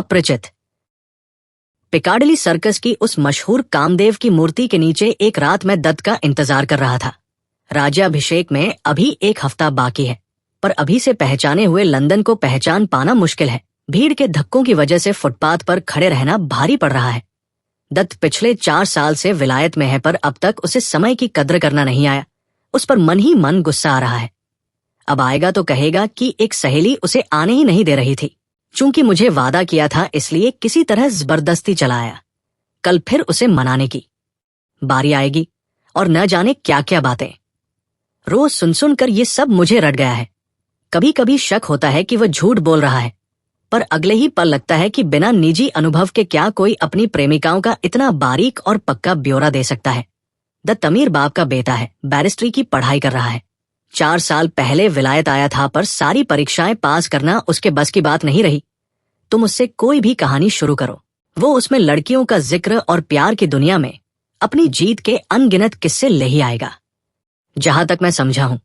अपरिचित। Piccadilly circus की उस मशहूर कामदेव की मूर्ति के नीचे एक रात मैं दत्त का इंतजार कर रहा था। राज्याभिषेक में अभी एक हफ्ता बाकी है, पर अभी से पहचाने हुए लंदन को पहचान पाना मुश्किल है। भीड़ के धक्कों की वजह से फुटपाथ पर खड़े रहना भारी पड़ रहा है। दत्त पिछले 4 साल से विलायत में है, पर अब तक उसे समय की कद्र करना नहीं आया। उस पर मन ही मन गुस्सा आ रहा है। अब आएगा तो कहेगा कि एक सहेली उसे आने ही नहीं दे रही थी। चूंकि मुझे वादा किया था, इसलिए किसी तरह जबरदस्ती चला आया। कल फिर उसे मनाने की बारी आएगी और न जाने क्या क्या बातें। रोज सुन सुन कर ये सब मुझे रट गया है। कभी कभी शक होता है कि वह झूठ बोल रहा है, पर अगले ही पल लगता है कि बिना निजी अनुभव के क्या कोई अपनी प्रेमिकाओं का इतना बारीक और पक्का ब्यौरा दे सकता है। दत्त अमीर बाप का बेटा है, बैरिस्ट्री की पढ़ाई कर रहा है। 4 साल पहले विलायत आया था, पर सारी परीक्षाएं पास करना उसके बस की बात नहीं रही। तुम उससे कोई भी कहानी शुरू करो, वो उसमें लड़कियों का जिक्र और प्यार की दुनिया में अपनी जीत के अनगिनत किस्से ले ही आएगा। जहां तक मैं समझा हूं,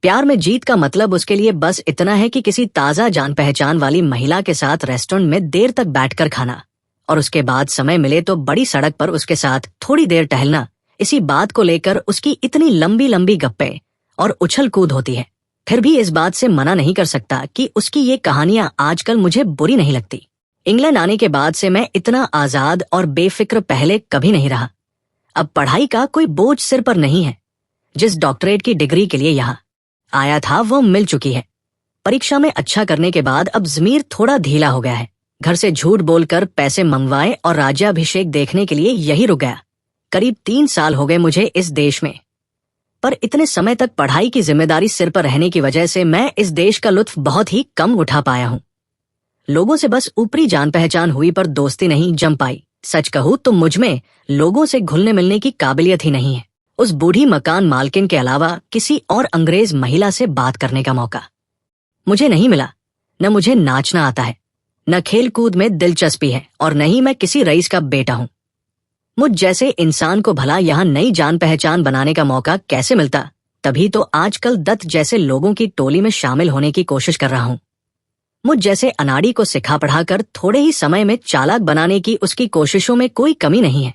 प्यार में जीत का मतलब उसके लिए बस इतना है कि किसी ताजा जान पहचान वाली महिला के साथ रेस्टोरेंट में देर तक बैठकर खाना और उसके बाद समय मिले तो बड़ी सड़क पर उसके साथ थोड़ी देर टहलना। इसी बात को लेकर उसकी इतनी लंबी लंबी गप्पे और उछल कूद होती है। फिर भी इस बात से मना नहीं कर सकता कि उसकी ये कहानियां आजकल मुझे बुरी नहीं लगती। इंग्लैंड आने के बाद से मैं इतना आजाद और बेफिक्र पहले कभी नहीं रहा। अब पढ़ाई का कोई बोझ सिर पर नहीं है। जिस डॉक्टरेट की डिग्री के लिए यहाँ आया था वो मिल चुकी है। परीक्षा में अच्छा करने के बाद अब ज़मीर थोड़ा ढीला हो गया है। घर से झूठ बोलकर पैसे मंगवाए और राज्याभिषेक देखने के लिए यही रुक गया। करीब 3 साल हो गए मुझे इस देश में, पर इतने समय तक पढ़ाई की जिम्मेदारी सिर पर रहने की वजह से मैं इस देश का लुत्फ बहुत ही कम उठा पाया हूँ। लोगों से बस ऊपरी जान पहचान हुई, पर दोस्ती नहीं जम पाई। सच कहूँ तो मुझमें लोगों से घुलने मिलने की काबिलियत ही नहीं है। उस बूढ़ी मकान मालकिन के अलावा किसी और अंग्रेज महिला से बात करने का मौका मुझे नहीं मिला। न मुझे नाचना आता है, न खेल कूद में दिलचस्पी है, और न ही मैं किसी रईस का बेटा हूँ। मुझ जैसे इंसान को भला यहाँ नई जान पहचान बनाने का मौका कैसे मिलता? तभी तो आजकल दत्त जैसे लोगों की टोली में शामिल होने की कोशिश कर रहा हूँ। मुझ जैसे अनाड़ी को सिखा पढ़ाकर थोड़े ही समय में चालाक बनाने की उसकी कोशिशों में कोई कमी नहीं है।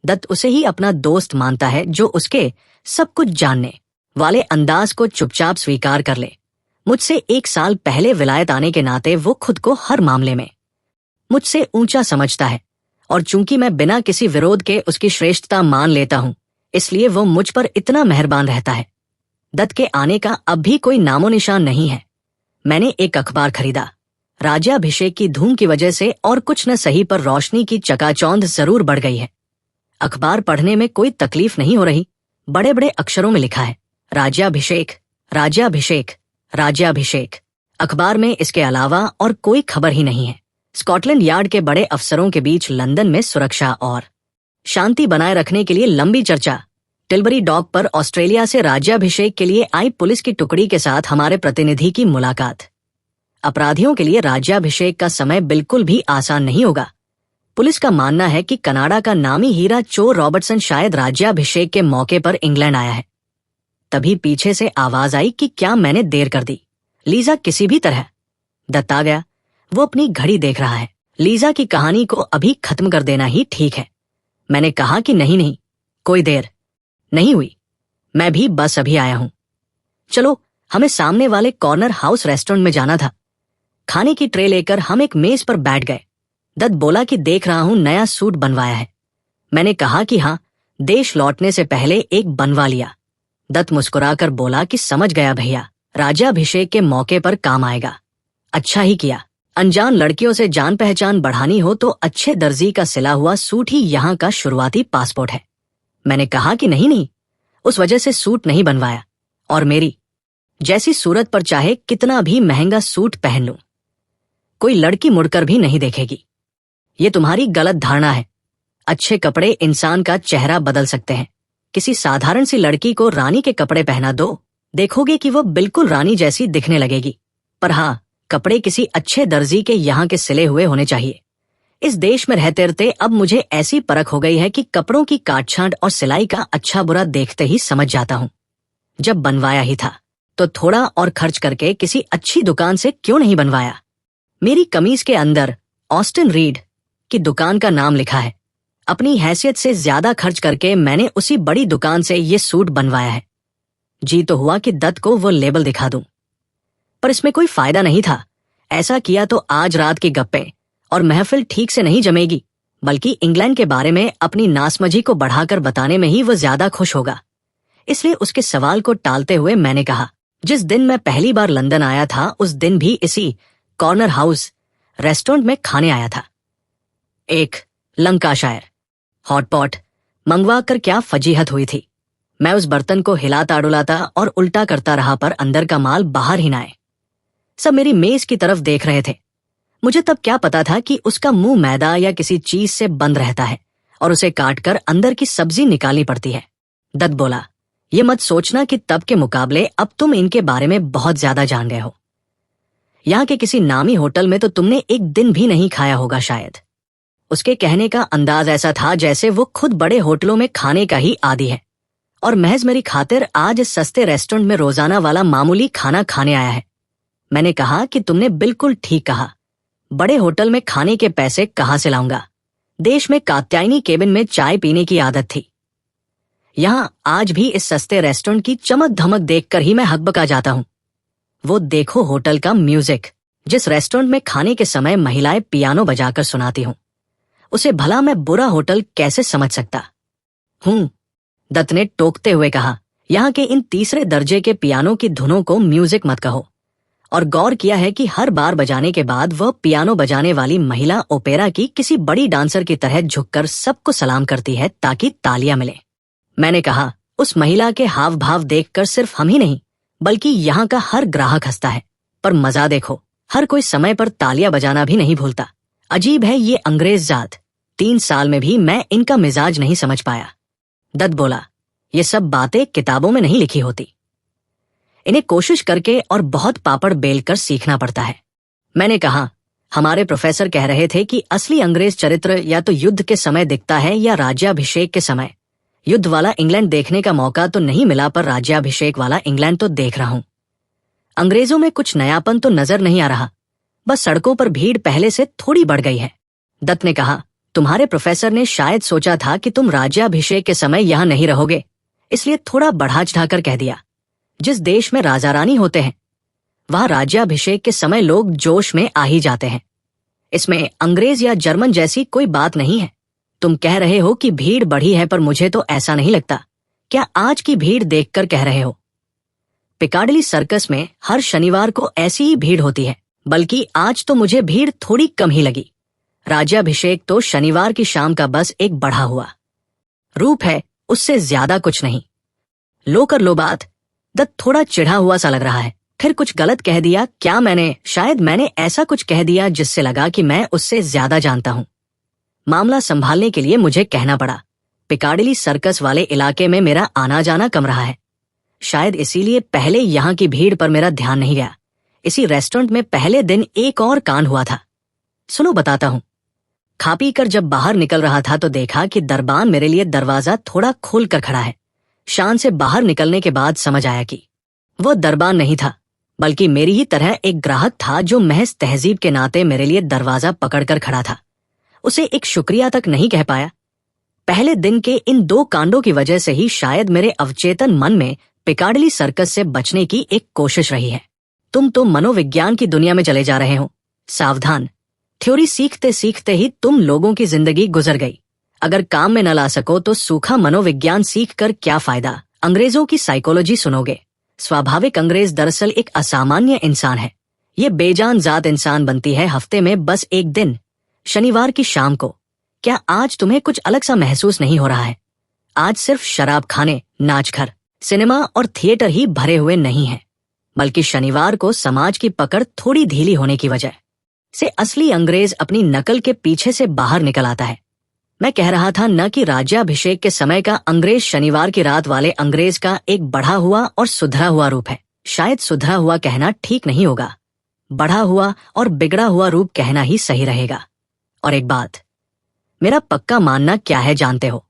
दत्त उसे ही अपना दोस्त मानता है जो उसके सब कुछ जानने वाले अंदाज को चुपचाप स्वीकार कर ले। मुझसे 1 साल पहले विलायत आने के नाते वो खुद को हर मामले में मुझसे ऊंचा समझता है, और चूंकि मैं बिना किसी विरोध के उसकी श्रेष्ठता मान लेता हूं, इसलिए वो मुझ पर इतना मेहरबान रहता है। दत्त के आने का अब भी कोई नामो निशान नहीं है। मैंने एक अखबार खरीदा। राज्याभिषेक की धूम की वजह से और कुछ न सही, पर रोशनी की चकाचौंध जरूर बढ़ गई है। अखबार पढ़ने में कोई तकलीफ नहीं हो रही। बड़े बड़े अक्षरों में लिखा है, राज्याभिषेक, राज्याभिषेक, राज्याभिषेक। अखबार में इसके अलावा और कोई खबर ही नहीं है। स्कॉटलैंड यार्ड के बड़े अफसरों के बीच लंदन में सुरक्षा और शांति बनाए रखने के लिए लंबी चर्चा। टिलबरी डॉक पर ऑस्ट्रेलिया से राज्याभिषेक के लिए आई पुलिस की टुकड़ी के साथ हमारे प्रतिनिधि की मुलाकात। अपराधियों के लिए राज्याभिषेक का समय बिल्कुल भी आसान नहीं होगा। पुलिस का मानना है कि कनाडा का नामी हीरा चोर रॉबर्टसन शायद राज्याभिषेक के मौके पर इंग्लैंड आया है। तभी पीछे से आवाज आई कि क्या मैंने देर कर दी। लीजा किसी भी तरह। दत्त आ गया। वो अपनी घड़ी देख रहा है। लीजा की कहानी को अभी खत्म कर देना ही ठीक है। मैंने कहा कि नहीं नहीं, कोई देर नहीं हुई, मैं भी बस अभी आया हूं। चलो, हमें सामने वाले कॉर्नर हाउस रेस्टोरेंट में जाना था। खाने की ट्रे लेकर हम एक मेज पर बैठ गए। दत्त बोला कि देख रहा हूं नया सूट बनवाया है। मैंने कहा कि हाँ, देश लौटने से पहले एक बनवा लिया। दत्त मुस्कुराकर बोला कि समझ गया भैया, राज्याभिषेक के मौके पर काम आएगा। अच्छा ही किया। अनजान लड़कियों से जान पहचान बढ़ानी हो तो अच्छे दर्जी का सिला हुआ सूट ही यहाँ का शुरुआती पासपोर्ट है। मैंने कहा कि नहीं नहीं, उस वजह से सूट नहीं बनवाया, और मेरी जैसी सूरत पर चाहे कितना भी महंगा सूट पहन लूं, कोई लड़की मुड़कर भी नहीं देखेगी। ये तुम्हारी गलत धारणा है। अच्छे कपड़े इंसान का चेहरा बदल सकते हैं। किसी साधारण सी लड़की को रानी के कपड़े पहना दो, देखोगे कि वो बिल्कुल रानी जैसी दिखने लगेगी। पर हाँ, कपड़े किसी अच्छे दर्जी के यहाँ के सिले हुए होने चाहिए। इस देश में रहते रहते अब मुझे ऐसी परख हो गई है कि कपड़ों की काटछांट और सिलाई का अच्छा बुरा देखते ही समझ जाता हूँ। जब बनवाया ही था तो थोड़ा और खर्च करके किसी अच्छी दुकान से क्यों नहीं बनवाया। मेरी कमीज के अंदर ऑस्टिन रीड की दुकान का नाम लिखा है। अपनी हैसियत से ज्यादा खर्च करके मैंने उसी बड़ी दुकान से ये सूट बनवाया है। जी तो हुआ कि दत्त को वो लेबल दिखा दूं, पर इसमें कोई फायदा नहीं था। ऐसा किया तो आज रात की गप्पे और महफिल ठीक से नहीं जमेगी, बल्कि इंग्लैंड के बारे में अपनी नासमझी को बढ़ाकर बताने में ही वो ज्यादा खुश होगा। इसलिए उसके सवाल को टालते हुए मैंने कहा, जिस दिन मैं पहली बार लंदन आया था उस दिन भी इसी कॉर्नर हाउस रेस्टोरेंट में खाने आया था। एक लंकाशायर हॉटपॉट मंगवा कर क्या फजीहत हुई थी। मैं उस बर्तन को हिलाता डुलाता और उल्टा करता रहा, पर अंदर का माल बाहर ही ना आए। सब मेरी मेज की तरफ देख रहे थे। मुझे तब क्या पता था कि उसका मुंह मैदा या किसी चीज से बंद रहता है और उसे काटकर अंदर की सब्जी निकालनी पड़ती है। दत्त बोला, ये मत सोचना कि तब के मुकाबले अब तुम इनके बारे में बहुत ज्यादा जान गए हो। यहाँ के किसी नामी होटल में तो तुमने एक दिन भी नहीं खाया होगा शायद। उसके कहने का अंदाज ऐसा था जैसे वो खुद बड़े होटलों में खाने का ही आदी है और महज मेरी खातिर आज इस सस्ते रेस्टोरेंट में रोजाना वाला मामूली खाना खाने आया है। मैंने कहा कि तुमने बिल्कुल ठीक कहा, बड़े होटल में खाने के पैसे कहाँ से लाऊंगा। देश में कात्यायनी केबिन में चाय पीने की आदत थी। यहां आज भी इस सस्ते रेस्टोरेंट की चमक धमक देखकर ही मैं हकबका जाता हूं। वो देखो होटल का म्यूजिक, जिस रेस्टोरेंट में खाने के समय महिलाएं पियानो बजाकर सुनाती हूं, उसे भला मैं बुरा होटल कैसे समझ सकता हूं। दत्त ने टोकते हुए कहा, यहां के इन तीसरे दर्जे के पियानो की धुनों को म्यूजिक मत कहो। और गौर किया है कि हर बार बजाने के बाद वह पियानो बजाने वाली महिला ओपेरा की किसी बड़ी डांसर की तरह झुककर सबको सलाम करती है ताकि तालियां मिले। मैंने कहा, उस महिला के हाव भाव देखकर सिर्फ हम ही नहीं बल्कि यहाँ का हर ग्राहक हंसता है। पर मजा देखो, हर कोई समय पर तालियां बजाना भी नहीं भूलता। अजीब है ये अंग्रेज जात। 3 साल में भी मैं इनका मिजाज नहीं समझ पाया। दत्त बोला, ये सब बातें किताबों में नहीं लिखी होती, इन्हें कोशिश करके और बहुत पापड़ बेल कर सीखना पड़ता है। मैंने कहा, हमारे प्रोफेसर कह रहे थे कि असली अंग्रेज चरित्र या तो युद्ध के समय दिखता है या राज्याभिषेक के समय। युद्ध वाला इंग्लैंड देखने का मौका तो नहीं मिला, पर राज्याभिषेक वाला इंग्लैंड तो देख रहा हूं। अंग्रेजों में कुछ नयापन तो नजर नहीं आ रहा, बस सड़कों पर भीड़ पहले से थोड़ी बढ़ गई है। दत्त ने कहा, तुम्हारे प्रोफेसर ने शायद सोचा था कि तुम राज्याभिषेक के समय यहां नहीं रहोगे, इसलिए थोड़ा बढ़ा चढ़ाकर कह दिया। जिस देश में राजा रानी होते हैं वहां राज्याभिषेक के समय लोग जोश में आ ही जाते हैं। इसमें अंग्रेज या जर्मन जैसी कोई बात नहीं है। तुम कह रहे हो कि भीड़ बढ़ी है, पर मुझे तो ऐसा नहीं लगता। क्या आज की भीड़ देखकर कह रहे हो? पिकाडिली सर्कस में हर शनिवार को ऐसी ही भीड़ होती है, बल्कि आज तो मुझे भीड़ थोड़ी कम ही लगी। राज्याभिषेक तो शनिवार की शाम का बस एक बढ़ा हुआ रूप है, उससे ज्यादा कुछ नहीं। लो कर लो बात। दत्त थोड़ा चिढ़ा हुआ सा लग रहा है। फिर कुछ गलत कह दिया क्या मैंने? शायद मैंने ऐसा कुछ कह दिया जिससे लगा कि मैं उससे ज्यादा जानता हूं। मामला संभालने के लिए मुझे कहना पड़ा, पिकाडिली सर्कस वाले इलाके में मेरा आना जाना कम रहा है। शायद इसीलिए पहले यहाँ की भीड़ पर मेरा ध्यान नहीं गया। इसी रेस्टोरेंट में पहले दिन एक और कांड हुआ था। सुनो बताता हूं। खा पी कर जब बाहर निकल रहा था तो देखा कि दरबान मेरे लिए दरवाजा थोड़ा खोल कर खड़ा है। शान से बाहर निकलने के बाद समझ आया कि वो दरबान नहीं था, बल्कि मेरी ही तरह एक ग्राहक था जो महज तहजीब के नाते मेरे लिए दरवाजा पकड़कर खड़ा था। उसे एक शुक्रिया तक नहीं कह पाया। पहले दिन के इन 2 कांडों की वजह से ही शायद मेरे अवचेतन मन में पिकाडिली सर्कस से बचने की एक कोशिश रही है। तुम तो मनोविज्ञान की दुनिया में चले जा रहे हो। सावधान, थ्योरी सीखते सीखते ही तुम लोगों की जिंदगी गुजर गई। अगर काम में न ला सको तो सूखा मनोविज्ञान सीख कर क्या फायदा? अंग्रेजों की साइकोलॉजी सुनोगे। स्वाभाविक अंग्रेज दरअसल एक असामान्य इंसान है। ये बेजान जात इंसान बनती है हफ्ते में बस एक दिन, शनिवार की शाम को। क्या आज तुम्हें कुछ अलग सा महसूस नहीं हो रहा है? आज सिर्फ शराब खाने, नाच घर, सिनेमा और थिएटर ही भरे हुए नहीं है, बल्कि शनिवार को समाज की पकड़ थोड़ी ढीली होने की वजह से असली अंग्रेज अपनी नकल के पीछे से बाहर निकल आता है। मैं कह रहा था न कि राज्याभिषेक के समय का अंग्रेज शनिवार की रात वाले अंग्रेज का एक बढ़ा हुआ और सुधरा हुआ रूप है। शायद सुधरा हुआ कहना ठीक नहीं होगा, बढ़ा हुआ और बिगड़ा हुआ रूप कहना ही सही रहेगा। और एक बात, मेरा पक्का मानना क्या है जानते हो?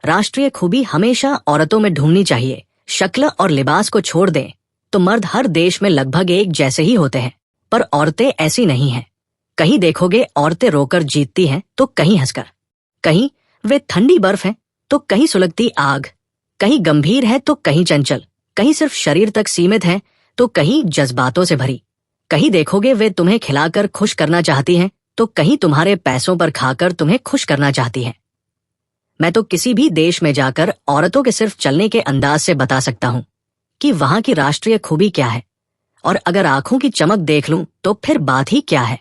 राष्ट्रीय खूबी हमेशा औरतों में ढूंढनी चाहिए। शक्ल और लिबास को छोड़ दें तो मर्द हर देश में लगभग एक जैसे ही होते हैं, पर औरतें ऐसी नहीं हैं। कहीं देखोगे औरतें रोकर जीतती हैं तो कहीं हंसकर, कहीं वे ठंडी बर्फ हैं तो कहीं सुलगती आग, कहीं गंभीर है तो कहीं चंचल, कहीं सिर्फ शरीर तक सीमित है तो कहीं जज्बातों से भरी। कहीं देखोगे वे तुम्हें खिलाकर खुश करना चाहती हैं तो कहीं तुम्हारे पैसों पर खाकर तुम्हें खुश करना चाहती हैं। मैं तो किसी भी देश में जाकर औरतों के सिर्फ चलने के अंदाज से बता सकता हूं कि वहां की राष्ट्रीय खूबी क्या है, और अगर आंखों की चमक देख लूं तो फिर बात ही क्या है।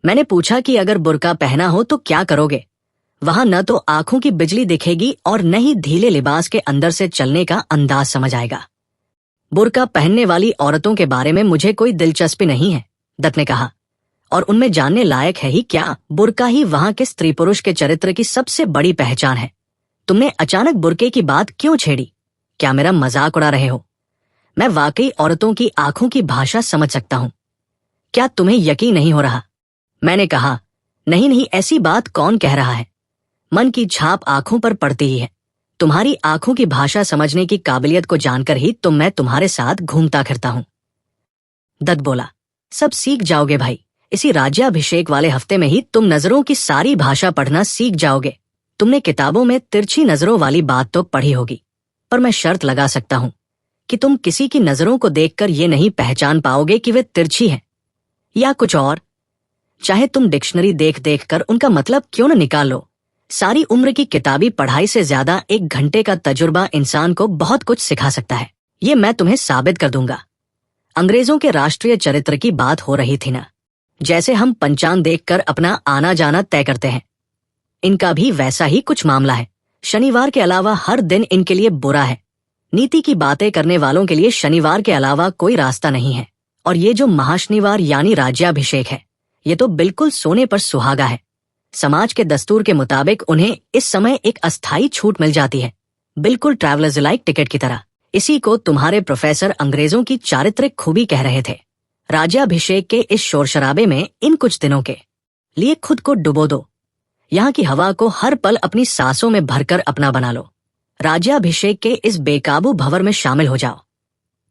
मैंने पूछा कि अगर बुर्का पहना हो तो क्या करोगे। वहां न तो आंखों की बिजली दिखेगी और न ही ढीले लिबास के अंदर से चलने का अंदाज समझ आएगा। बुर्का पहनने वाली औरतों के बारे में मुझे कोई दिलचस्पी नहीं है, दत्त ने कहा, और उनमें जानने लायक है ही क्या। बुर्का ही वहां के स्त्री पुरुष के चरित्र की सबसे बड़ी पहचान है। तुमने अचानक बुर्के की बात क्यों छेड़ी? क्या मेरा मजाक उड़ा रहे हो? मैं वाकई औरतों की आंखों की भाषा समझ सकता हूं। क्या तुम्हें यकीन नहीं हो रहा? मैंने कहा, नहीं नहीं, ऐसी बात कौन कह रहा है। मन की छाप आंखों पर पड़ती ही है। तुम्हारी आंखों की भाषा समझने की काबिलियत को जानकर ही तो मैं तुम्हारे साथ घूमता फिरता हूं। दत्त बोला, सब सीख जाओगे भाई। इसी राज्याभिषेक वाले हफ्ते में ही तुम नजरों की सारी भाषा पढ़ना सीख जाओगे। तुमने किताबों में तिरछी नजरों वाली बात तो पढ़ी होगी, पर मैं शर्त लगा सकता हूं कि तुम किसी की नजरों को देखकर ये नहीं पहचान पाओगे कि वे तिरछी हैं या कुछ और। चाहे तुम डिक्शनरी देख देख कर उनका मतलब क्यों न निकाल लो। सारी उम्र की किताबी पढ़ाई से ज्यादा 1 घंटे का तजुर्बा इंसान को बहुत कुछ सिखा सकता है। ये मैं तुम्हें साबित कर दूंगा। अंग्रेजों के राष्ट्रीय चरित्र की बात हो रही थी ना, जैसे हम पंचांग देखकर अपना आना जाना तय करते हैं। इनका भी वैसा ही कुछ मामला है। शनिवार के अलावा हर दिन इनके लिए बुरा है। नीति की बातें करने वालों के लिए शनिवार के अलावा कोई रास्ता नहीं है। और ये जो महाशनिवार यानी राज्याभिषेक है, ये तो बिल्कुल सोने पर सुहागा है। समाज के दस्तूर के मुताबिक उन्हें इस समय एक अस्थायी छूट मिल जाती है, बिल्कुल ट्रैवलर्स लाइक टिकट की तरह। इसी को तुम्हारे प्रोफेसर अंग्रेजों की चारित्रिक खूबी कह रहे थे। राज्याभिषेक के इस शोर शराबे में इन कुछ दिनों के लिए खुद को डुबो दो। यहाँ की हवा को हर पल अपनी सांसों में भरकर अपना बना लो। राज्याभिषेक के इस बेकाबू भंवर में शामिल हो जाओ।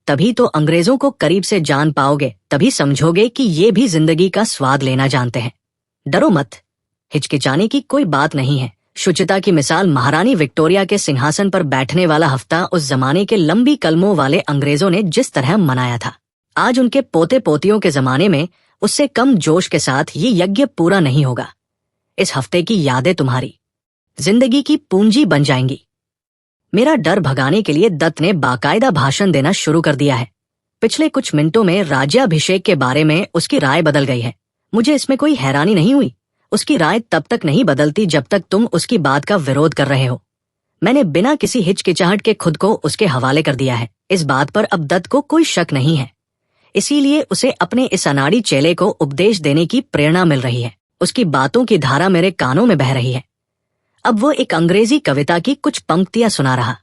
तभी तो अंग्रेजों को करीब से जान पाओगे, तभी समझोगे कि ये भी जिंदगी का स्वाद लेना जानते हैं। डरो मत, हिचकिचाने की कोई बात नहीं है। शुचिता की मिसाल महारानी विक्टोरिया के सिंहासन पर बैठने वाला हफ्ता उस जमाने के लंबी कलमों वाले अंग्रेजों ने जिस तरह मनाया था, आज उनके पोते पोतियों के जमाने में उससे कम जोश के साथ ये यज्ञ पूरा नहीं होगा। इस हफ्ते की यादें तुम्हारी जिंदगी की पूंजी बन जाएंगी। मेरा डर भगाने के लिए दत्त ने बाकायदा भाषण देना शुरू कर दिया है। पिछले कुछ मिनटों में राज्याभिषेक के बारे में उसकी राय बदल गई है। मुझे इसमें कोई हैरानी नहीं हुई। उसकी राय तब तक नहीं बदलती जब तक तुम उसकी बात का विरोध कर रहे हो। मैंने बिना किसी हिचकिचाहट के खुद को उसके हवाले कर दिया है। इस बात पर अब दत्त को कोई शक नहीं है। इसीलिए उसे अपने इस अनाड़ी चेले को उपदेश देने की प्रेरणा मिल रही है। उसकी बातों की धारा मेरे कानों में बह रही है। अब वो एक अंग्रेजी कविता की कुछ पंक्तियां सुना रहा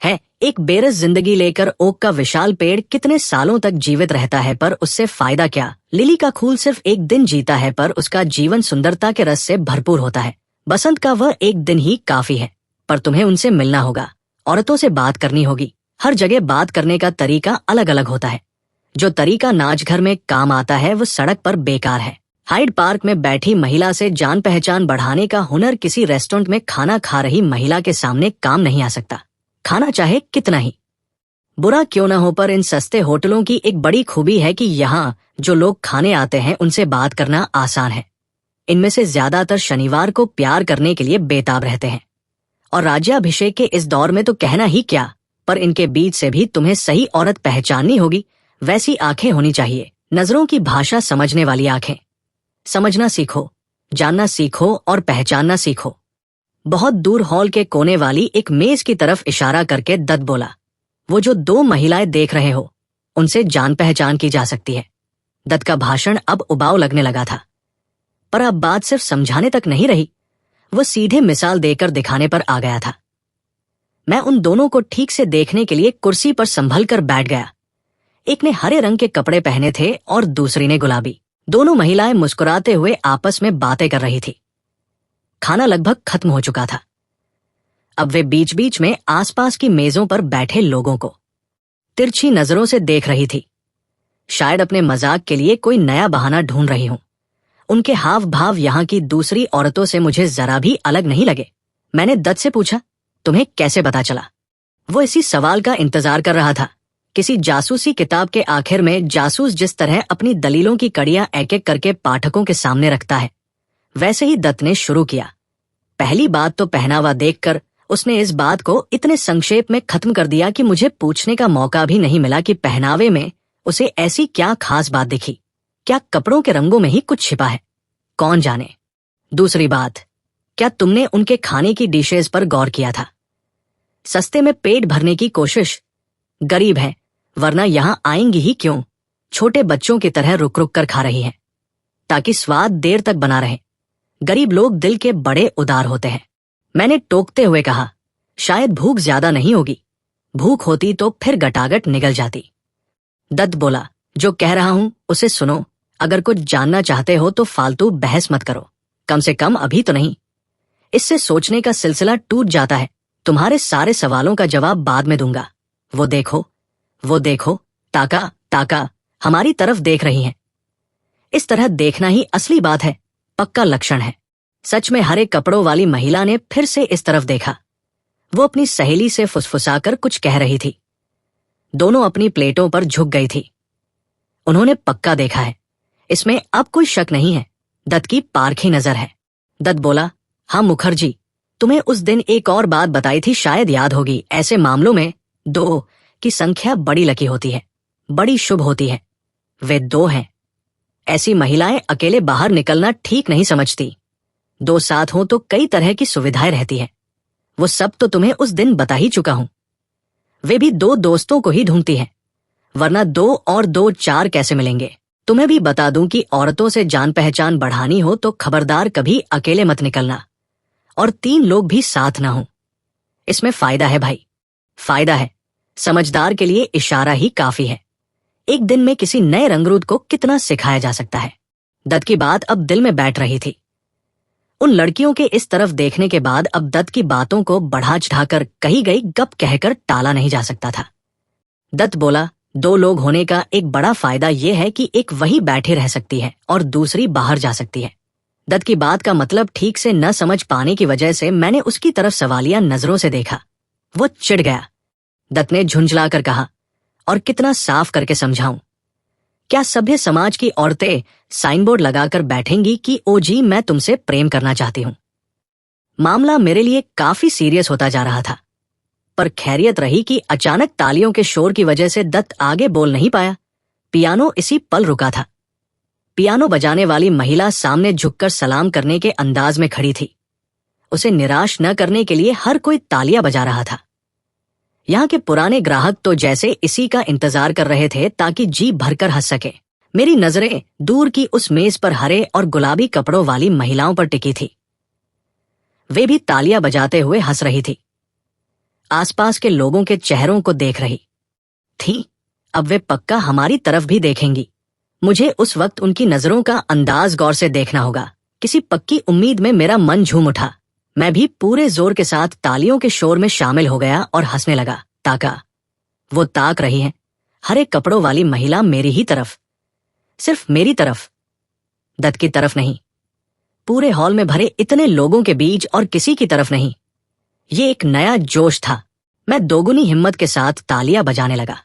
है। एक बेरस जिंदगी लेकर ओक का विशाल पेड़ कितने सालों तक जीवित रहता है, पर उससे फायदा क्या। लिली का फूल सिर्फ एक दिन जीता है, पर उसका जीवन सुंदरता के रस से भरपूर होता है। बसंत का वह एक दिन ही काफी है, पर तुम्हें उनसे मिलना होगा, औरतों से बात करनी होगी। हर जगह बात करने का तरीका अलग अलग होता है। जो तरीका नाचघर में काम आता है वो सड़क पर बेकार है। हाइड पार्क में बैठी महिला से जान पहचान बढ़ाने का हुनर किसी रेस्टोरेंट में खाना खा रही महिला के सामने काम नहीं आ सकता, खाना चाहे कितना ही बुरा क्यों न हो। पर इन सस्ते होटलों की एक बड़ी खूबी है कि यहाँ जो लोग खाने आते हैं उनसे बात करना आसान है। इनमें से ज्यादातर शनिवार को प्यार करने के लिए बेताब रहते हैं, और राज्याभिषेक के इस दौर में तो कहना ही क्या। पर इनके बीच से भी तुम्हें सही औरत पहचाननी होगी। वैसी आंखें होनी चाहिए, नजरों की भाषा समझने वाली आंखें। समझना सीखो, जानना सीखो और पहचानना सीखो। बहुत दूर हॉल के कोने वाली एक मेज की तरफ इशारा करके दत्त बोला, वो जो 2 महिलाएं देख रहे हो उनसे जान पहचान की जा सकती है। दत्त का भाषण अब उबाऊ लगने लगा था, पर अब बात सिर्फ समझाने तक नहीं रही, वो सीधे मिसाल देकर दिखाने पर आ गया था। मैं उन दोनों को ठीक से देखने के लिए कुर्सी पर संभल कर बैठ गया। एक ने हरे रंग के कपड़े पहने थे और दूसरी ने गुलाबी। दोनों महिलाएं मुस्कुराते हुए आपस में बातें कर रही थी। खाना लगभग खत्म हो चुका था। अब वे बीच बीच में आसपास की मेजों पर बैठे लोगों को तिरछी नजरों से देख रही थी। शायद अपने मजाक के लिए कोई नया बहाना ढूंढ रही हूं। उनके हाव भाव यहाँ की दूसरी औरतों से मुझे जरा भी अलग नहीं लगे। मैंने दत्त से पूछा, तुम्हें कैसे पता चला? वो इसी सवाल का इंतजार कर रहा था। किसी जासूसी किताब के आखिर में जासूस जिस तरह अपनी दलीलों की कड़ियां एक एक करके पाठकों के सामने रखता है, वैसे ही दत्त ने शुरू किया। पहली बात तो पहनावा देखकर उसने इस बात को इतने संक्षेप में खत्म कर दिया कि मुझे पूछने का मौका भी नहीं मिला कि पहनावे में उसे ऐसी क्या खास बात दिखी। क्या कपड़ों के रंगों में ही कुछ छिपा है? कौन जाने। दूसरी बात, क्या तुमने उनके खाने की डिशेज पर गौर किया था? सस्ते में पेट भरने की कोशिश। गरीब है, वरना यहां आएंगी ही क्यों? छोटे बच्चों की तरह रुक रुक कर खा रही हैं, ताकि स्वाद देर तक बना रहे। गरीब लोग दिल के बड़े उदार होते हैं। मैंने टोकते हुए कहा, शायद भूख ज्यादा नहीं होगी। भूख होती तो फिर गटागट निगल जाती। दत्त बोला, जो कह रहा हूं उसे सुनो। अगर कुछ जानना चाहते हो तो फालतू बहस मत करो, कम से कम अभी तो नहीं। इससे सोचने का सिलसिला टूट जाता है। तुम्हारे सारे सवालों का जवाब बाद में दूंगा। वो देखो, वो देखो, ताका ताका हमारी तरफ देख रही हैं। इस तरह देखना ही असली बात है, पक्का लक्षण है। सच में हरे कपड़ों वाली महिला ने फिर से इस तरफ देखा। वो अपनी सहेली से फुसफुसाकर कुछ कह रही थी। दोनों अपनी प्लेटों पर झुक गई थी। उन्होंने पक्का देखा है, इसमें अब कोई शक नहीं है। दत्त की पारखी नजर है। दत्त बोला, हाँ मुखर्जी, तुम्हें उस दिन एक और बात बताई थी, शायद याद होगी। ऐसे मामलों में 2 की संख्या बड़ी लकी होती है, बड़ी शुभ होती है। वे 2 हैं। ऐसी महिलाएं अकेले बाहर निकलना ठीक नहीं समझती। 2 साथ हों तो कई तरह की सुविधाएं रहती हैं। वो सब तो तुम्हें उस दिन बता ही चुका हूं। वे भी 2 दोस्तों को ही ढूंढती हैं, वरना 2 और 2 4 कैसे मिलेंगे? तुम्हें भी बता दूं कि औरतों से जान पहचान बढ़ानी हो तो खबरदार कभी अकेले मत निकलना, और 3 लोग भी साथ ना हो। इसमें फायदा है भाई, फायदा है। समझदार के लिए इशारा ही काफी है। एक दिन में किसी नए रंगरूट को कितना सिखाया जा सकता है। दत्त की बात अब दिल में बैठ रही थी। उन लड़कियों के इस तरफ देखने के बाद अब दत्त की बातों को बढ़ा चढ़ाकर कही गई गप कहकर टाला नहीं जा सकता था। दत्त बोला, 2 लोग होने का एक बड़ा फायदा यह है कि एक वही बैठे रह सकती है और दूसरी बाहर जा सकती है। दत्त की बात का मतलब ठीक से न समझ पाने की वजह से मैंने उसकी तरफ सवालिया नजरों से देखा। वो चिढ़ गया। दत्त ने झुंझलाकर कहा, और कितना साफ करके समझाऊं? क्या सभ्य समाज की औरतें साइनबोर्ड लगाकर बैठेंगी कि ओ जी मैं तुमसे प्रेम करना चाहती हूं? मामला मेरे लिए काफी सीरियस होता जा रहा था। पर खैरियत रही कि अचानक तालियों के शोर की वजह से दत्त आगे बोल नहीं पाया। पियानो इसी पल रुका था। पियानो बजाने वाली महिला सामने झुककर सलाम करने के अंदाज में खड़ी थी। उसे निराश न करने के लिए हर कोई तालियां बजा रहा था। यहाँ के पुराने ग्राहक तो जैसे इसी का इंतजार कर रहे थे ताकि जी भरकर हंस सके। मेरी नजरें दूर की उस मेज पर हरे और गुलाबी कपड़ों वाली महिलाओं पर टिकी थी। वे भी तालियां बजाते हुए हंस रही थी। आसपास के लोगों के चेहरों को देख रही थी। अब वे पक्का हमारी तरफ भी देखेंगी। मुझे उस वक्त उनकी नजरों का अंदाज गौर से देखना होगा। किसी पक्की उम्मीद में मेरा मन झूम उठा। मैं भी पूरे जोर के साथ तालियों के शोर में शामिल हो गया और हंसने लगा। ताका। वो ताक रही है, हरे कपड़ों वाली महिला मेरी ही तरफ। सिर्फ मेरी तरफ, दत्त की तरफ नहीं। पूरे हॉल में भरे इतने लोगों के बीच और किसी की तरफ नहीं। ये एक नया जोश था। मैं दोगुनी हिम्मत के साथ तालियां बजाने लगा।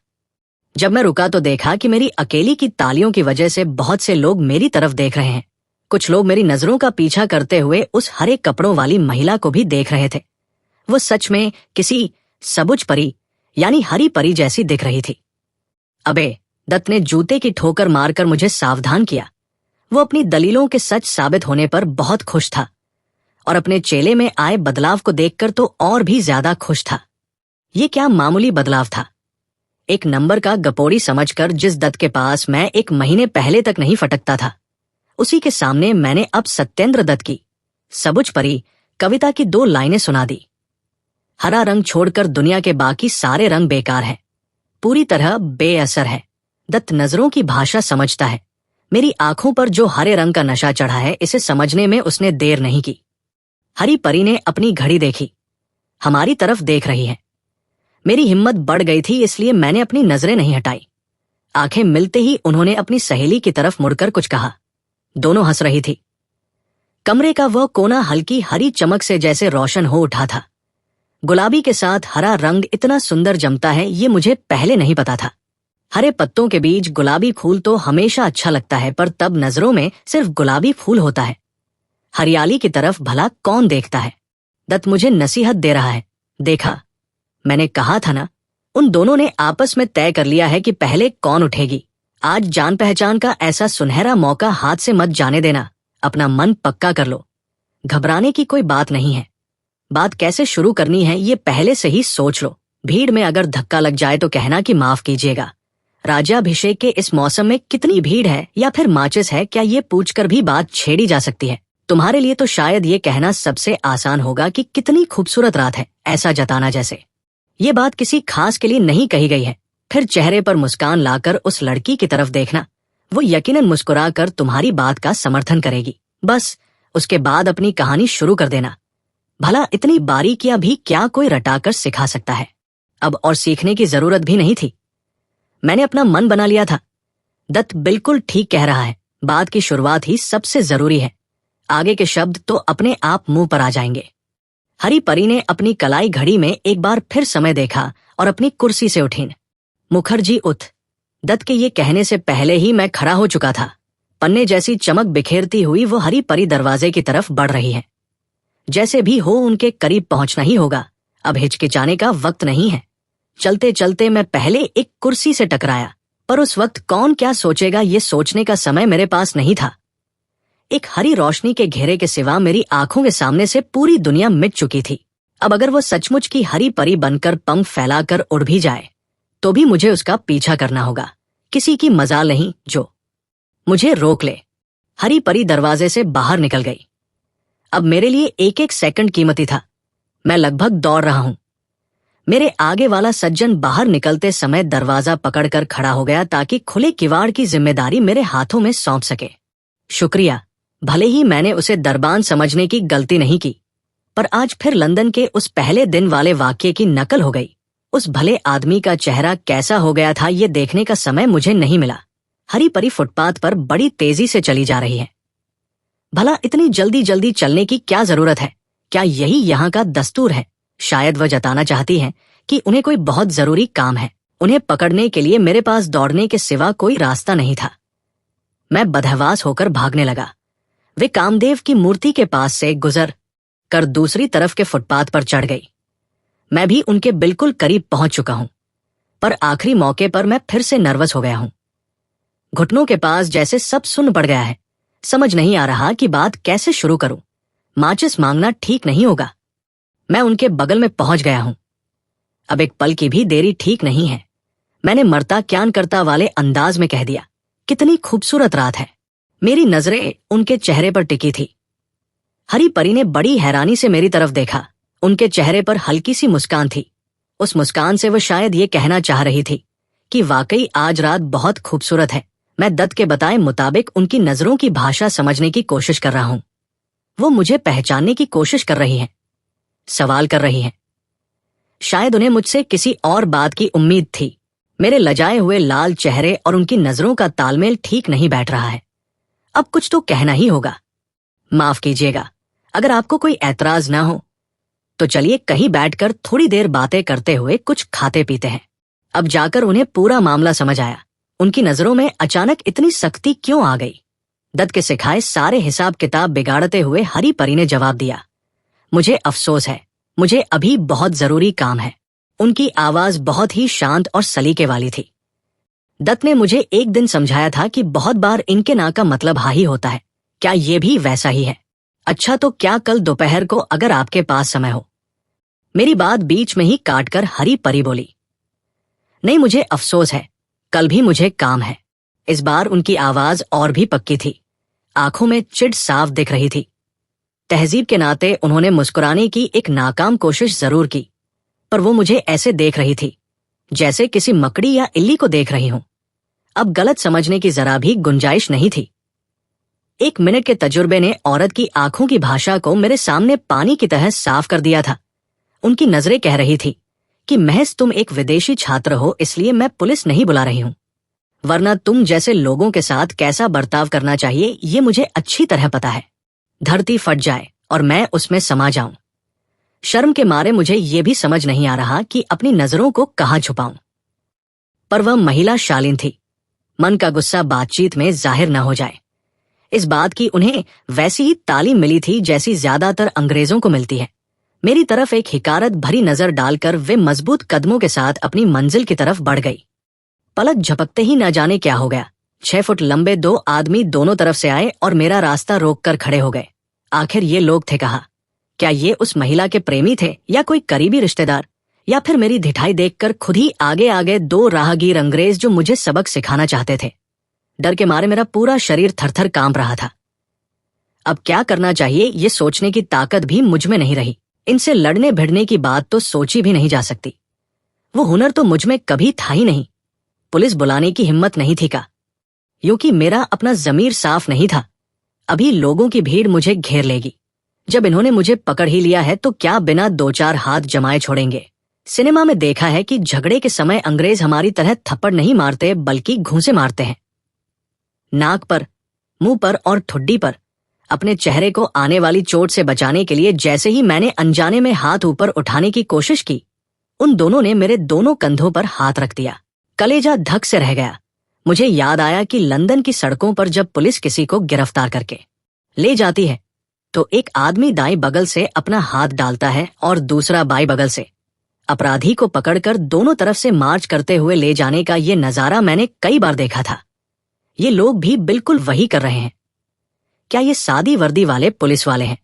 जब मैं रुका तो देखा कि मेरी अकेली की तालियों की वजह से बहुत से लोग मेरी तरफ देख रहे हैं। कुछ लोग मेरी नजरों का पीछा करते हुए उस हरे कपड़ों वाली महिला को भी देख रहे थे। वो सच में किसी सबुज परी यानी हरी परी जैसी दिख रही थी। अबे, दत्त ने जूते की ठोकर मारकर मुझे सावधान किया। वो अपनी दलीलों के सच साबित होने पर बहुत खुश था और अपने चेले में आए बदलाव को देखकर तो और भी ज्यादा खुश था। ये क्या मामूली बदलाव था। एक नंबर का गपोड़ी समझकर जिस दत्त के पास मैं 1 महीने पहले तक नहीं फटकता था, उसी के सामने मैंने अब सत्येंद्र दत्त की सबुज परी कविता की 2 लाइनें सुना दी। हरा रंग छोड़कर दुनिया के बाकी सारे रंग बेकार हैं, पूरी तरह बेअसर है। दत्त नजरों की भाषा समझता है। मेरी आंखों पर जो हरे रंग का नशा चढ़ा है, इसे समझने में उसने देर नहीं की। हरी परी ने अपनी घड़ी देखी, हमारी तरफ देख रही है। मेरी हिम्मत बढ़ गई थी, इसलिए मैंने अपनी नजरें नहीं हटाई। आंखें मिलते ही उन्होंने अपनी सहेली की तरफ मुड़कर कुछ कहा। दोनों हंस रही थी। कमरे का वह कोना हल्की हरी चमक से जैसे रोशन हो उठा था। गुलाबी के साथ हरा रंग इतना सुंदर जमता है ये मुझे पहले नहीं पता था। हरे पत्तों के बीच गुलाबी फूल तो हमेशा अच्छा लगता है, पर तब नजरों में सिर्फ गुलाबी फूल होता है। हरियाली की तरफ भला कौन देखता है। दत्त मुझे नसीहत दे रहा है। देखा, मैंने कहा था ना, उन दोनों ने आपस में तय कर लिया है कि पहले कौन उठेगी। आज जान पहचान का ऐसा सुनहरा मौका हाथ से मत जाने देना। अपना मन पक्का कर लो। घबराने की कोई बात नहीं है। बात कैसे शुरू करनी है ये पहले से ही सोच लो। भीड़ में अगर धक्का लग जाए तो कहना कि माफ कीजिएगा। राज्याभिषेक के इस मौसम में कितनी भीड़ है या फिर माचिस है, क्या ये पूछकर भी बात छेड़ी जा सकती है? तुम्हारे लिए तो शायद ये कहना सबसे आसान होगा कि कितनी खूबसूरत रात है, ऐसा जताना जैसे ये बात किसी खास के लिए नहीं कही गई है। फिर चेहरे पर मुस्कान लाकर उस लड़की की तरफ देखना। वो यकीनन मुस्कुरा कर तुम्हारी बात का समर्थन करेगी। बस उसके बाद अपनी कहानी शुरू कर देना। भला इतनी बारीकियां भी क्या कोई रटाकर सिखा सकता है? अब और सीखने की जरूरत भी नहीं थी। मैंने अपना मन बना लिया था। दत्त बिल्कुल ठीक कह रहा है। बात की शुरुआत ही सबसे जरूरी है। आगे के शब्द तो अपने आप मुंह पर आ जाएंगे। हरी परी ने अपनी कलाई घड़ी में एक बार फिर समय देखा और अपनी कुर्सी से उठीं। मुखर्जी उठ। दत्त के ये कहने से पहले ही मैं खड़ा हो चुका था। पन्ने जैसी चमक बिखेरती हुई वो हरी परी दरवाजे की तरफ बढ़ रही है। जैसे भी हो उनके करीब पहुंचना ही होगा। अब हिचकिचाने का वक्त नहीं है। चलते चलते मैं पहले एक कुर्सी से टकराया, पर उस वक्त कौन क्या सोचेगा ये सोचने का समय मेरे पास नहीं था। एक हरी रोशनी के घेरे के सिवा मेरी आंखों के सामने से पूरी दुनिया मिट चुकी थी। अब अगर वो सचमुच की हरी परी बनकर पंख फैलाकर उड़ भी जाए तो भी मुझे उसका पीछा करना होगा। किसी की मजाल नहीं जो मुझे रोक ले। हरी परी दरवाजे से बाहर निकल गई। अब मेरे लिए एक एक सेकंड कीमती था। मैं लगभग दौड़ रहा हूं। मेरे आगे वाला सज्जन बाहर निकलते समय दरवाजा पकड़कर खड़ा हो गया ताकि खुले किवाड़ की जिम्मेदारी मेरे हाथों में सौंप सके। शुक्रिया। भले ही मैंने उसे दरबान समझने की गलती नहीं की, पर आज फिर लंदन के उस पहले दिन वाले वाक्य की नकल हो गई। उस भले आदमी का चेहरा कैसा हो गया था ये देखने का समय मुझे नहीं मिला। हरी परी फुटपाथ पर बड़ी तेजी से चली जा रही है। भला इतनी जल्दी जल्दी चलने की क्या जरूरत है? क्या यही यहाँ का दस्तूर है? शायद वह जताना चाहती है कि उन्हें कोई बहुत जरूरी काम है। उन्हें पकड़ने के लिए मेरे पास दौड़ने के सिवा कोई रास्ता नहीं था। मैं बदहवास होकर भागने लगा। वे कामदेव की मूर्ति के पास से गुजर कर दूसरी तरफ के फुटपाथ पर चढ़ गई। मैं भी उनके बिल्कुल करीब पहुंच चुका हूं, पर आखिरी मौके पर मैं फिर से नर्वस हो गया हूं। घुटनों के पास जैसे सब सुन्न पड़ गया है। समझ नहीं आ रहा कि बात कैसे शुरू करूं। माचिस मांगना ठीक नहीं होगा। मैं उनके बगल में पहुंच गया हूं। अब एक पल की भी देरी ठीक नहीं है। मैंने मरता क्यान करता वाले अंदाज में कह दिया, कितनी खूबसूरत रात है। मेरी नजरें उनके चेहरे पर टिकी थी। हरी परी ने बड़ी हैरानी से मेरी तरफ देखा। उनके चेहरे पर हल्की सी मुस्कान थी। उस मुस्कान से वो शायद ये कहना चाह रही थी कि वाकई आज रात बहुत खूबसूरत है। मैं दत्त के बताए मुताबिक उनकी नजरों की भाषा समझने की कोशिश कर रहा हूं। वो मुझे पहचानने की कोशिश कर रही हैं, सवाल कर रही हैं। शायद उन्हें मुझसे किसी और बात की उम्मीद थी। मेरे लजाए हुए लाल चेहरे और उनकी नजरों का तालमेल ठीक नहीं बैठ रहा है। अब कुछ तो कहना ही होगा। माफ कीजिएगा, अगर आपको कोई ऐतराज ना हो तो चलिए कहीं बैठकर थोड़ी देर बातें करते हुए कुछ खाते पीते हैं। अब जाकर उन्हें पूरा मामला समझ आया। उनकी नजरों में अचानक इतनी सख्ती क्यों आ गई? दत्त के सिखाए सारे हिसाब किताब बिगाड़ते हुए हरी परी ने जवाब दिया, मुझे अफसोस है, मुझे अभी बहुत जरूरी काम है। उनकी आवाज बहुत ही शांत और सलीके वाली थी। दत्त ने मुझे एक दिन समझाया था कि बहुत बार इनके ना का मतलब हा ही होता है। क्या ये भी वैसा ही है? अच्छा तो क्या कल दोपहर को अगर आपके पास समय हो? मेरी बात बीच में ही काटकर हरी परी बोली, नहीं मुझे अफसोस है, कल भी मुझे काम है। इस बार उनकी आवाज और भी पक्की थी। आंखों में चिढ़ साफ दिख रही थी। तहजीब के नाते उन्होंने मुस्कुराने की एक नाकाम कोशिश जरूर की, पर वो मुझे ऐसे देख रही थी जैसे किसी मकड़ी या इल्ली को देख रही हूं। अब गलत समझने की जरा भी गुंजाइश नहीं थी। 1 मिनट के तजुर्बे ने औरत की आंखों की भाषा को मेरे सामने पानी की तरह साफ कर दिया था। उनकी नजरें कह रही थी कि महज तुम एक विदेशी छात्र हो इसलिए मैं पुलिस नहीं बुला रही हूं। वरना तुम जैसे लोगों के साथ कैसा बर्ताव करना चाहिए ये मुझे अच्छी तरह पता है। धरती फट जाए और मैं उसमें समा जाऊं। शर्म के मारे मुझे ये भी समझ नहीं आ रहा कि अपनी नजरों को कहां छुपाऊं। पर वह महिला शालीन थी। मन का गुस्सा बातचीत में जाहिर न हो जाए, इस बात की उन्हें वैसी ही तालीम मिली थी जैसी ज्यादातर अंग्रेजों को मिलती है। मेरी तरफ एक हिकारत भरी नजर डालकर वे मजबूत कदमों के साथ अपनी मंजिल की तरफ बढ़ गई। पलक झपकते ही न जाने क्या हो गया, 6 फुट लंबे 2 आदमी दोनों तरफ से आए और मेरा रास्ता रोककर खड़े हो गए। आखिर ये लोग थे कहाँ? क्या ये उस महिला के प्रेमी थे या कोई करीबी रिश्तेदार, या फिर मेरी ढिठाई देखकर खुद ही आगे आगे 2 राहगीर अंग्रेज जो मुझे सबक सिखाना चाहते थे। डर के मारे मेरा पूरा शरीर थरथर कांप रहा था। अब क्या करना चाहिए ये सोचने की ताकत भी मुझ में नहीं रही। इनसे लड़ने भिड़ने की बात तो सोची भी नहीं जा सकती। वो हुनर तो मुझ में कभी था ही नहीं। पुलिस बुलाने की हिम्मत नहीं थी का, यूं कि मेरा अपना जमीर साफ नहीं था। अभी लोगों की भीड़ मुझे घेर लेगी। जब इन्होंने मुझे पकड़ ही लिया है तो क्या बिना 2-4 हाथ जमाए छोड़ेंगे? सिनेमा में देखा है कि झगड़े के समय अंग्रेज हमारी तरह थप्पड़ नहीं मारते बल्कि घूंसे मारते हैं। नाक पर, मुंह पर और ठुड्डी पर। अपने चेहरे को आने वाली चोट से बचाने के लिए जैसे ही मैंने अनजाने में हाथ ऊपर उठाने की कोशिश की, उन दोनों ने मेरे दोनों कंधों पर हाथ रख दिया। कलेजा धक से रह गया। मुझे याद आया कि लंदन की सड़कों पर जब पुलिस किसी को गिरफ्तार करके ले जाती है तो एक आदमी दाएं बगल से अपना हाथ डालता है और दूसरा बाएं बगल से। अपराधी को पकड़कर दोनों तरफ से मार्च करते हुए ले जाने का ये नजारा मैंने कई बार देखा था। ये लोग भी बिल्कुल वही कर रहे हैं। क्या ये सादी वर्दी वाले पुलिस वाले हैं?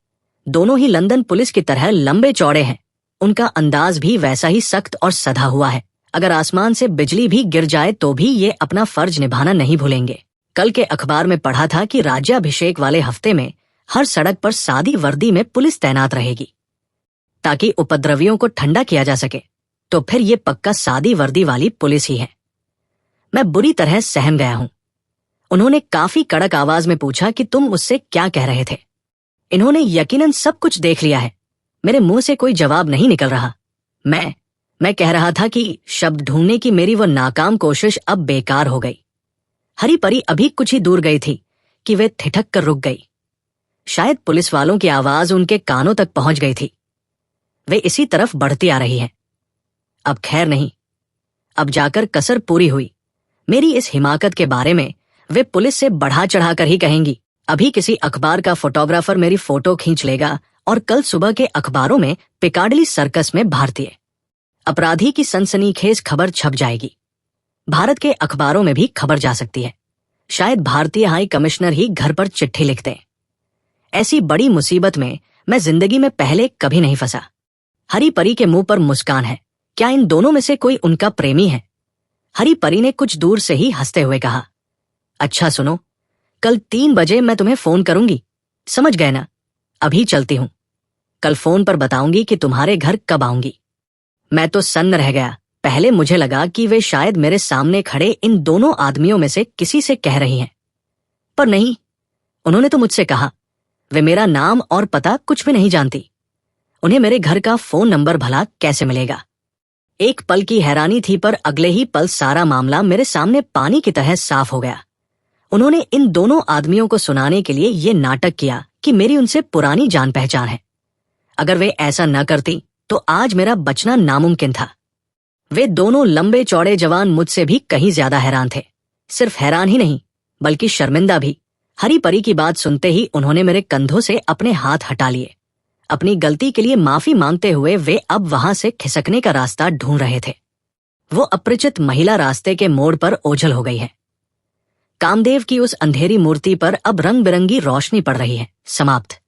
दोनों ही लंदन पुलिस की तरह लंबे चौड़े हैं। उनका अंदाज भी वैसा ही सख्त और सधा हुआ है। अगर आसमान से बिजली भी गिर जाए तो भी ये अपना फर्ज निभाना नहीं भूलेंगे। कल के अखबार में पढ़ा था कि राज्याभिषेक वाले हफ्ते में हर सड़क पर सादी वर्दी में पुलिस तैनात रहेगी ताकि उपद्रवियों को ठंडा किया जा सके। तो फिर ये पक्का सादी वर्दी वाली पुलिस ही है। मैं बुरी तरह सहम गया हूं। उन्होंने काफी कड़क आवाज में पूछा कि तुम उससे क्या कह रहे थे? इन्होंने यकीनन सब कुछ देख लिया है। मेरे मुंह से कोई जवाब नहीं निकल रहा। मैं कह रहा था कि शब्द ढूंढने की मेरी वो नाकाम कोशिश अब बेकार हो गई। हरी परी अभी कुछ ही दूर गई थी कि वे ठिठक कर रुक गई। शायद पुलिस वालों की आवाज उनके कानों तक पहुंच गई थी। वे इसी तरफ बढ़ती आ रही हैं। अब खैर नहीं, अब जाकर कसर पूरी हुई। मेरी इस हिमाकत के बारे में वे पुलिस से बढ़ा चढ़ाकर ही कहेंगी। अभी किसी अखबार का फोटोग्राफर मेरी फोटो खींच लेगा और कल सुबह के अखबारों में पिकाडिली सर्कस में भारतीय अपराधी की सनसनीखेज खबर छप जाएगी। भारत के अखबारों में भी खबर जा सकती है। शायद भारतीय हाई कमिश्नर ही घर पर चिट्ठी लिख दें। ऐसी बड़ी मुसीबत में मैं जिंदगी में पहले कभी नहीं फंसा। हरी परी के मुंह पर मुस्कान है। क्या इन दोनों में से कोई उनका प्रेमी है? हरी परी ने कुछ दूर से ही हंसते हुए कहा, अच्छा सुनो, कल 3 बजे मैं तुम्हें फोन करूंगी, समझ गए ना? अभी चलती हूं। कल फोन पर बताऊंगी कि तुम्हारे घर कब आऊंगी। मैं तो सन्न रह गया। पहले मुझे लगा कि वे शायद मेरे सामने खड़े इन दोनों आदमियों में से किसी से कह रही हैं, पर नहीं, उन्होंने तो मुझसे कहा। वे मेरा नाम और पता कुछ भी नहीं जानती। उन्हें मेरे घर का फोन नंबर भला कैसे मिलेगा? एक पल की हैरानी थी, पर अगले ही पल सारा मामला मेरे सामने पानी की तरह साफ हो गया। उन्होंने इन दोनों आदमियों को सुनाने के लिए ये नाटक किया कि मेरी उनसे पुरानी जान पहचान है। अगर वे ऐसा न करती तो आज मेरा बचना नामुमकिन था। वे दोनों लंबे चौड़े जवान मुझसे भी कहीं ज्यादा हैरान थे। सिर्फ हैरान ही नहीं बल्कि शर्मिंदा भी। हरी परी की बात सुनते ही उन्होंने मेरे कंधों से अपने हाथ हटा लिए। अपनी गलती के लिए माफी मांगते हुए वे अब वहां से खिसकने का रास्ता ढूंढ रहे थे। वो अपरिचित महिला रास्ते के मोड़ पर ओझल हो गई है। कामदेव की उस अंधेरी मूर्ति पर अब रंग बिरंगी रोशनी पड़ रही है। समाप्त।